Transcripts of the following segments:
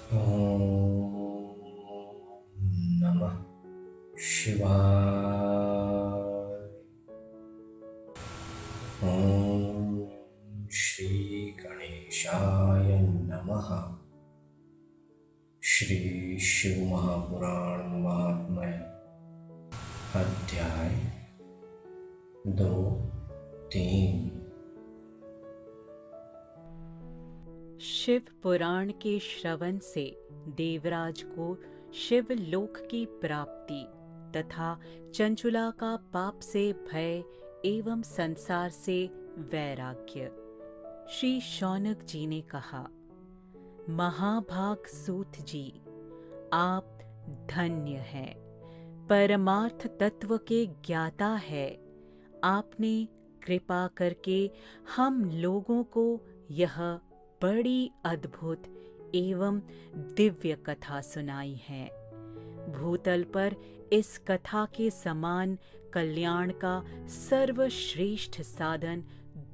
ॐ नमः शिवाय। ॐ श्री गणेशाय नमः। श्री शिव महापुराण महात्म्य अध्याय 2-3। शिव पुराण के श्रवण से देवराज को शिवलोक की प्राप्ति तथा चंचुला का पाप से भय एवं संसार से वैराग्य। श्री शौनक जी ने कहा, महाभाग सूत जी, आप धन्य हैं, परमार्थ तत्व के ज्ञाता है। आपने कृपा करके हम लोगों को यह बड़ी अद्भुत एवं दिव्य कथा सुनाई है। भूतल पर इस कथा के समान कल्याण का सर्वश्रेष्ठ साधन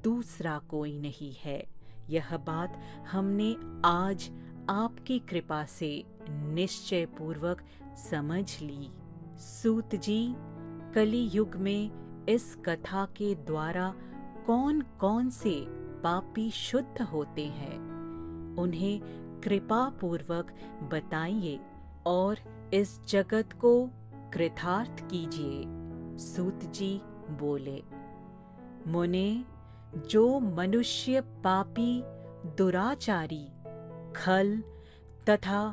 दूसरा कोई नहीं है। यह बात हमने आज आपकी कृपा से निश्चय पूर्वक समझ ली। सूत जी, कलि युग में इस कथा के द्वारा कौन कौन से पापी शुद्ध होते हैं, उन्हें कृपा पूर्वक बताइए और इस जगत को कृतार्थ कीजिए। सूत जी बोले, मुने, जो मनुष्य पापी, दुराचारी, खल तथा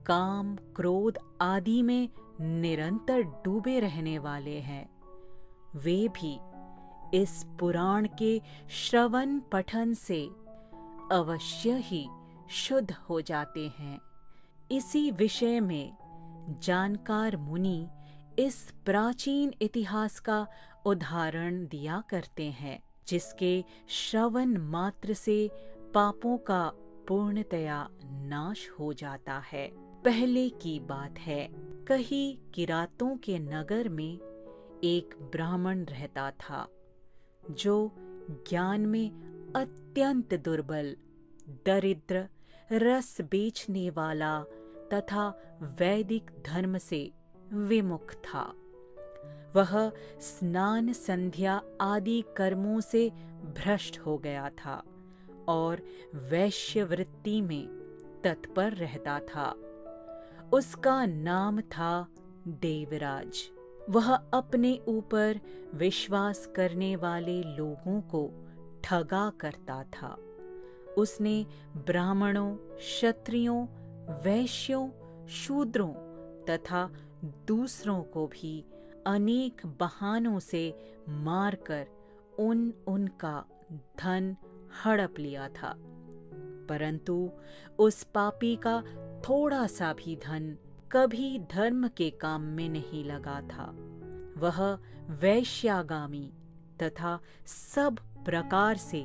काम क्रोध आदि में निरंतर डूबे रहने वाले हैं, वे भी इस पुराण के श्रवण पठन से अवश्य ही शुद्ध हो जाते हैं। इसी विषय में जानकार मुनि इस प्राचीन इतिहास का उदाहरण दिया करते हैं, जिसके श्रवण मात्र से पापों का पूर्णतया नाश हो जाता है। पहले की बात है, कहीं किरातों के नगर में एक ब्राह्मण रहता था, जो ज्ञान में अत्यंत दुर्बल, दरिद्र, रस बेचने वाला तथा वैदिक धर्म से विमुख था। वह स्नान संध्या आदि कर्मों से भ्रष्ट हो गया था और वैश्यवृत्ति में तत्पर रहता था। उसका नाम था देवराज। वह अपने ऊपर विश्वास करने वाले लोगों को ठगा करता था। उसने ब्राह्मणों, क्षत्रियों, वैश्यों, शूद्रों तथा दूसरों को भी अनेक बहानों से मारकर उनका धन हड़प लिया था, परंतु उस पापी का थोड़ा सा भी धन कभी धर्म के काम में नहीं लगा था। वह वैश्यागामी तथा सब प्रकार से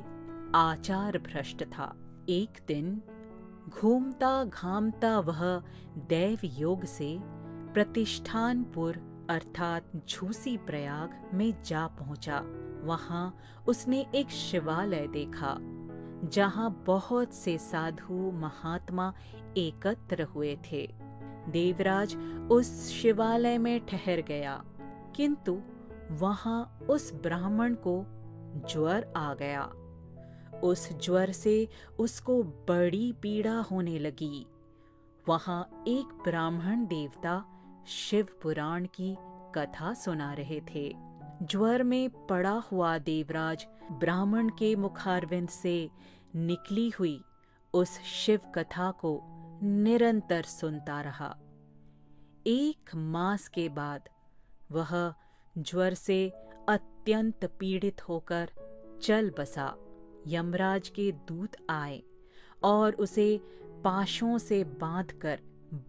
आचार भ्रष्ट था। एक दिन घूमता घामता वह दैव योग से प्रतिष्ठानपुर अर्थात झूसी प्रयाग में जा पहुंचा। वहां उसने एक शिवालय देखा, जहां बहुत से साधु महात्मा एकत्र हुए थे। देवराज उस शिवालय में ठहर गया, किंतु वहां उस ब्राह्मण को ज्वर आ गया। उस ज्वर से उसको बड़ी पीड़ा होने लगी। वहां एक ब्राह्मण देवता शिव पुराण की कथा सुना रहे थे। ज्वर में पड़ा हुआ देवराज ब्राह्मण के मुखारविंद से निकली हुई उस शिव कथा को निरंतर सुनता रहा। 1 मास के बाद वह ज्वर से अत्यंत पीड़ित होकर चल बसा। यमराज के दूत आए और उसे पाशों से बांधकर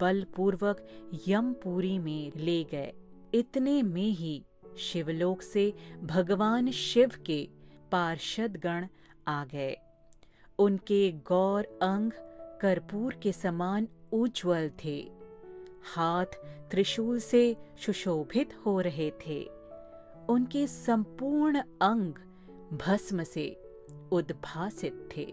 बलपूर्वक यमपुरी में ले गए। इतने में ही शिवलोक से भगवान शिव के पार्षदगण आ गए। उनके गौर अंग कर्पूर के समान उज्ज्वल थे। हाथ त्रिशूल से सुशोभित हो रहे थे। उनके संपूर्ण अंग भस्म से उद्भासित थे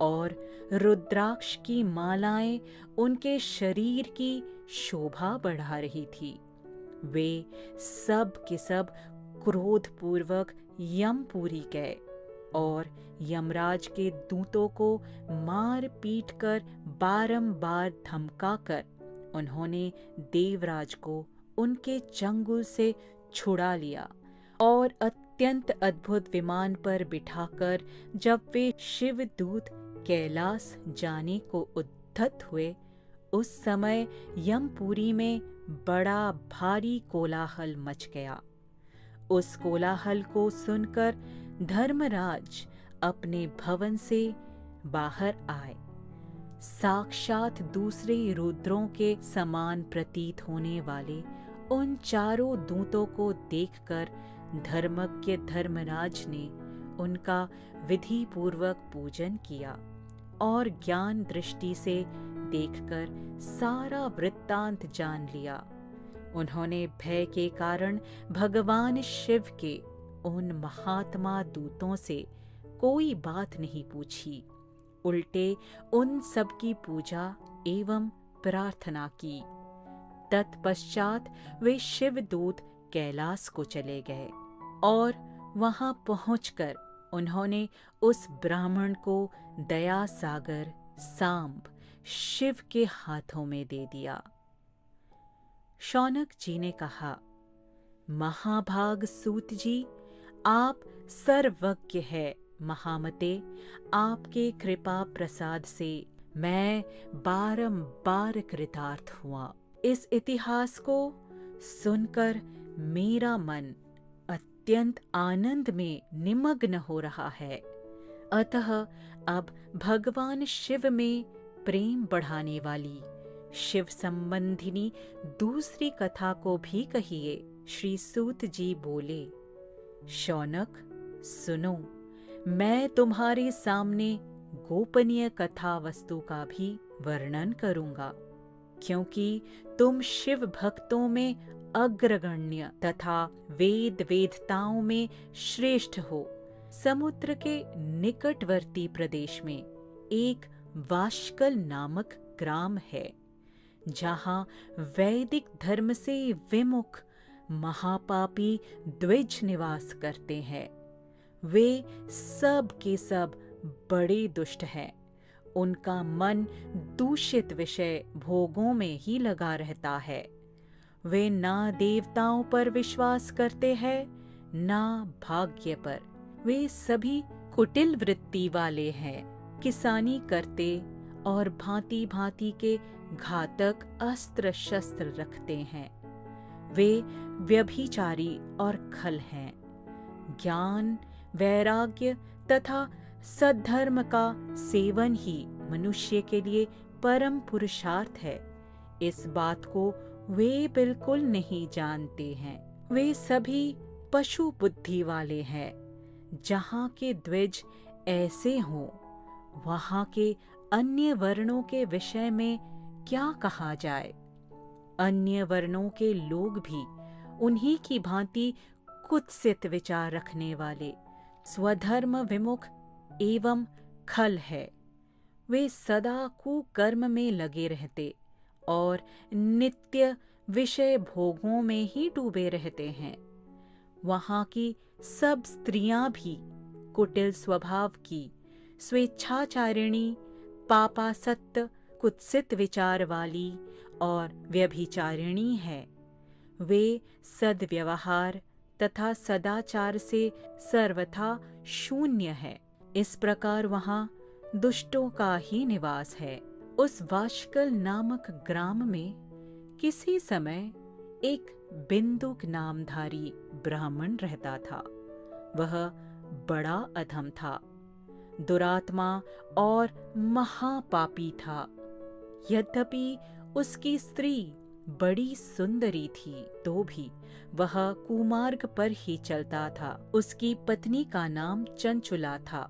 और रुद्राक्ष की मालाएं उनके शरीर की शोभा बढ़ा रही थी। वे सब के सब क्रोधपूर्वक यमपुरी गए और यमराज के दूतों को मार पीट कर बारंबार धमकाकर उन्होंने देवराज को उनके चंगुल से छुड़ा लिया और अत्यंत अद्भुत विमान पर बिठाकर जब वे शिवदूत कैलाश जाने को उद्यत हुए, उस समय यमपुरी में बड़ा भारी कोलाहल मच गया। उस कोलाहल को सुनकर धर्मराज अपने भवन से बाहर आए। साक्षात दूसरे रुद्रों के समान प्रतीत होने वाले उन चारों दूतों को देखकर धर्मज्ञ धर्मराज ने उनका विधि पूर्वक पूजन किया और ज्ञान दृष्टि से देखकर सारा वृत्तांत जान लिया। उन्होंने भय के कारण भगवान शिव के उन महात्मा दूतों से कोई बात नहीं पूछी, उल्टे उन सब की पूजा एवं प्रार्थना की। तत्पश्चात वे शिवदूत कैलाश को चले गए और वहां पहुंचकर उन्होंने उस ब्राह्मण को दया सागर सांब शिव के हाथों में दे दिया। शौनक जी ने कहा, महाभाग सूत जी, आप सर्वज्ञ है महामते। आपके कृपा प्रसाद से मैं बारंबार कृतार्थ हुआ। इस इतिहास को सुनकर मेरा मन अत्यंत आनंद में निमग्न हो रहा है। अतः अब भगवान शिव में प्रेम बढ़ाने वाली शिव संबंधिनी दूसरी कथा को भी कहिए। श्री सूत जी बोले, शौनक सुनो, मैं तुम्हारे सामने गोपनीय कथा वस्तु का भी वर्णन करूंगा, क्योंकि तुम शिव भक्तों में अग्रगण्य तथा वेद वेदताओं में श्रेष्ठ हो। समुद्र के निकटवर्ती प्रदेश में एक वाशकल नामक ग्राम है, जहां वैदिक धर्म से विमुख महापापी द्विज निवास करते हैं। वे सब के सब बड़े दुष्ट हैं। उनका मन दूषित विषय भोगों में ही लगा रहता है। वे ना देवताओं पर विश्वास करते हैं, ना भाग्य पर। वे सभी कुटिल वृत्ति वाले हैं। किसानी करते और भांति भांति के घातक अस्त्र शस्त्र रखते हैं। वे व्यभिचारी और खल हैं। ज्ञान, वैराग्य तथा सद्धर्म का सेवन ही मनुष्य के लिए परम पुरुषार्थ है। इस बात को वे बिल्कुल नहीं जानते हैं। वे सभी पशु बुद्धि वाले हैं। जहाँ के द्विज ऐसे हों, वहाँ के अन्य वर्णों के विषय में क्या कहा जाए। अन्य वर्णों के लोग भी उन्हीं की भांति कुत्सित विचार रखने वाले, स्वधर्म विमुख एवं खल है। वे सदा कुकर्म में लगे रहते और नित्य विषय भोगों में ही डूबे रहते हैं। वहाँ की सब स्त्रियां भी कुटिल स्वभाव की, स्वेच्छाचारिणी, पापासक्त, कुत्सित विचार वाली और व्यभिचारिणी है। वे सद्व्यवहार तथा सदाचार से सर्वथा शून्य है। इस प्रकार वहाँ दुष्टों का ही निवास है। उस वाशकल नामक ग्राम में किसी समय एक बिंदुक नामधारी ब्राह्मण रहता था। वह बड़ा अधम था, दुरात्मा और महापापी था। यद्यपि उसकी स्त्री बड़ी सुंदरी थी, तो भी वह कुमार्ग पर ही चलता था। उसकी पत्नी का नाम चंचुला था।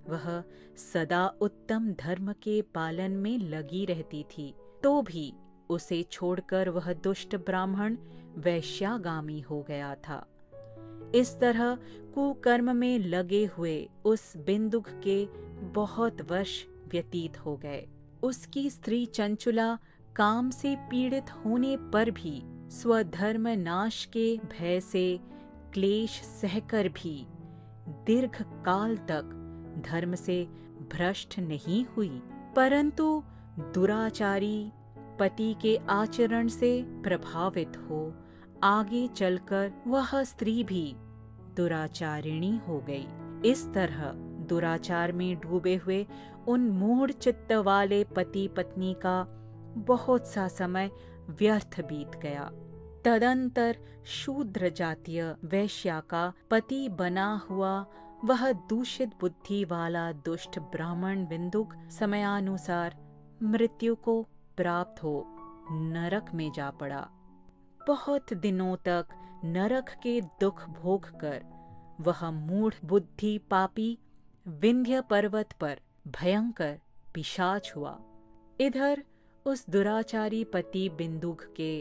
वह सदा उत्तम धर्म के पालन में लगी रहती थी, तो भी उसे छोड़कर वह दुष्ट ब्राह्मण वैश्यागामी हो गया था। इस तरह कुकर्म में लगे हुए उस बिंदुक के बहुत वर्ष व्यतीत हो गए। उसकी स्त्री चंचुला काम से पीड़ित होने पर भी स्वधर्म नाश के भय से क्लेश सहकर भी दीर्घ काल तक धर्म से भ्रष्ट नहीं हुई, परंतु दुराचारी पति के आचरण से प्रभावित हो आगे चलकर वह स्त्री भी दुराचारिणी हो गई। इस तरह दुराचार में डूबे हुए उन मूढ़ चित्त वाले पति पत्नी का बहुत सा समय व्यर्थ बीत गया। तदंतर शूद्र जातीय वैश्या का पति बना हुआ वह दूषित बुद्धि वाला दुष्ट ब्राह्मण बिंदुक समयानुसार मृत्यु को प्राप्त हो नरक में जा पड़ा। बहुत दिनों तक नरक के दुख भोग कर वह मूढ़ बुद्धि पापी विंध्य पर्वत पर भयंकर पिशाच हुआ। इधर उस दुराचारी पति बिंदुक के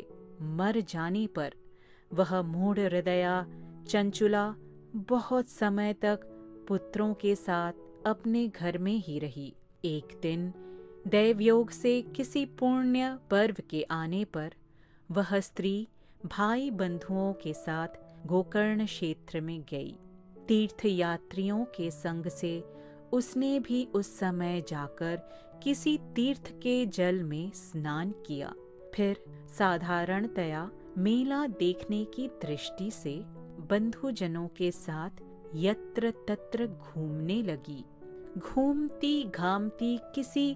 मर जाने पर वह मूढ़ हृदया चंचुला बहुत समय तक पुत्रों के साथ अपने घर में ही रही। एक दिन दैवयोग से किसी पुण्य पर्व के आने पर वह स्त्री भाई बंधुओं के साथ गोकर्ण क्षेत्र में गई। तीर्थ यात्रियों के संग से उसने भी उस समय जाकर किसी तीर्थ के जल में स्नान किया। फिर साधारणतया मेला देखने की दृष्टि से बंधुजनों के साथ यत्र तत्र घूमने लगी। घूमती घामती किसी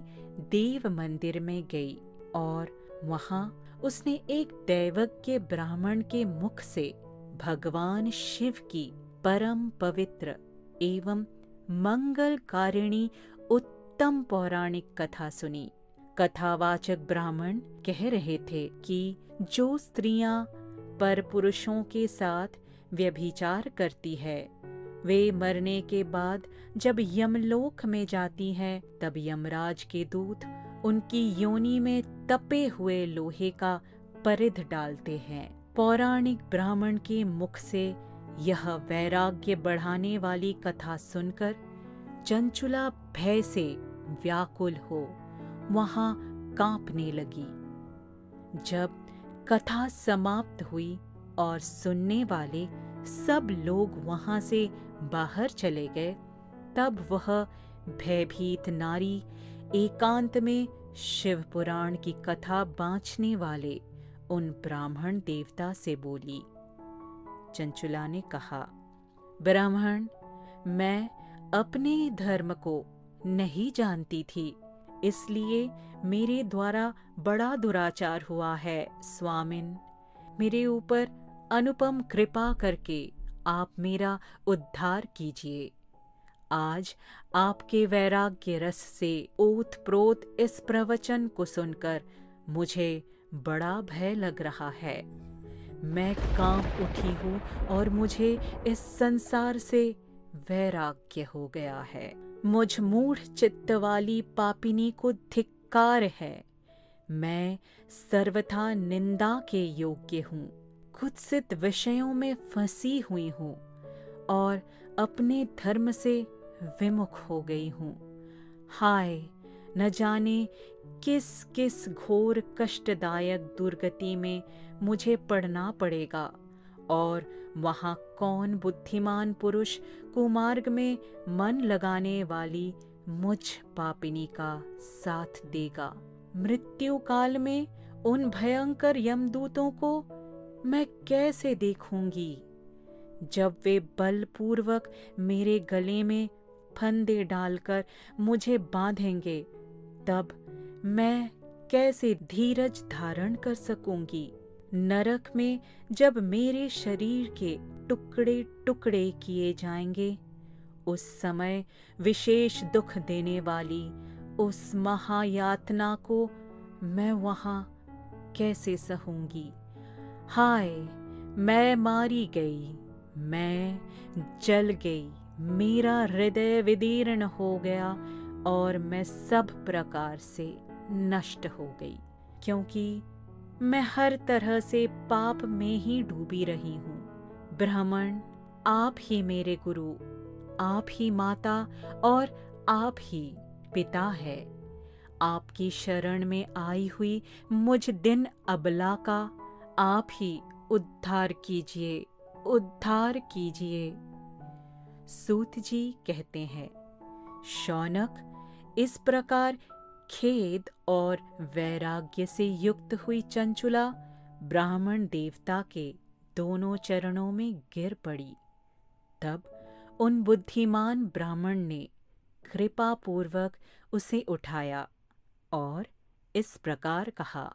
देव मंदिर में गई और वहां उसने एक दैवज्ञ ब्राह्मण के मुख से भगवान शिव की परम पवित्र एवं मंगलकारिणी उत्तम पौराणिक कथा सुनी। कथावाचक ब्राह्मण कह रहे थे कि जो स्त्रियां पर पुरुषों के साथ व्यभिचार करती है वे मरने के बाद जब यमलोक में जाती हैं तब यमराज के दूत उनकी योनि में तपे हुए लोहे का परिध डालते हैं। पौराणिक ब्राह्मण के मुख से यह वैराग्य बढ़ाने वाली कथा सुनकर चंचुला भय से व्याकुल हो वहां कांपने लगी। जब कथा समाप्त हुई और सुनने वाले सब लोग वहां से बाहर चले गए, तब वह भयभीत नारी एकांत में शिव पुराण की कथा बाँचने वाले उन ब्राह्मण देवता से बोली। चंचुला ने कहा, ब्राह्मण, मैं अपने धर्म को नहीं जानती थी, इसलिए मेरे द्वारा बड़ा दुराचार हुआ है। स्वामिन, मेरे ऊपर अनुपम कृपा करके आप मेरा उद्धार कीजिए। आज आपके वैराग्य रस से ओत-प्रोत इस प्रवचन को सुनकर मुझे बड़ा भय लग रहा है। मैं कांप उठी हूँ और मुझे इस संसार से वैराग्य हो गया है। मुझ मूढ़ चित्त वाली पापिनी को धिक्कार है। मैं सर्वथा निंदा के योग्य हूँ, कुत्सित विषयों में फंसी हुई हूँ और अपने धर्म से विमुख हो गई हूँ। हाय, न जाने किस किस घोर कष्टदायक दुर्गति में मुझे पड़ना पड़ेगा और वहाँ कौन बुद्धिमान पुरुष कुमार्ग में मन लगाने वाली मुझ पापिनी का साथ देगा। मृत्यु काल में उन भयंकर यमदूतों को मैं कैसे देखूंगी जब वे बलपूर्वक मेरे गले में फंदे डालकर मुझे बांधेंगे, तब मैं कैसे धीरज धारण कर सकूंगी। नरक में जब मेरे शरीर के टुकड़े टुकड़े किए जाएंगे, उस समय विशेष दुख देने वाली उस महायातना को मैं वहां कैसे सहूंगी। हाय, मैं मारी गई, मैं जल गई, मेरा हृदय विदीर्ण हो गया और मैं सब प्रकार से नष्ट हो गई, क्योंकि मैं हर तरह से पाप में ही डूबी रही हूँ। ब्राह्मण, आप ही मेरे गुरु, आप ही माता और आप ही पिता है, आपकी शरण में आई हुई मुझ दिन अबला का आप ही उद्धार कीजिए, उद्धार कीजिए। सूत जी कहते हैं, शौनक, इस प्रकार खेद और वैराग्य से युक्त हुई चंचुला ब्राह्मण देवता के दोनों चरणों में गिर पड़ी। तब उन बुद्धिमान ब्राह्मण ने कृपा पूर्वक उसे उठाया और इस प्रकार कहा,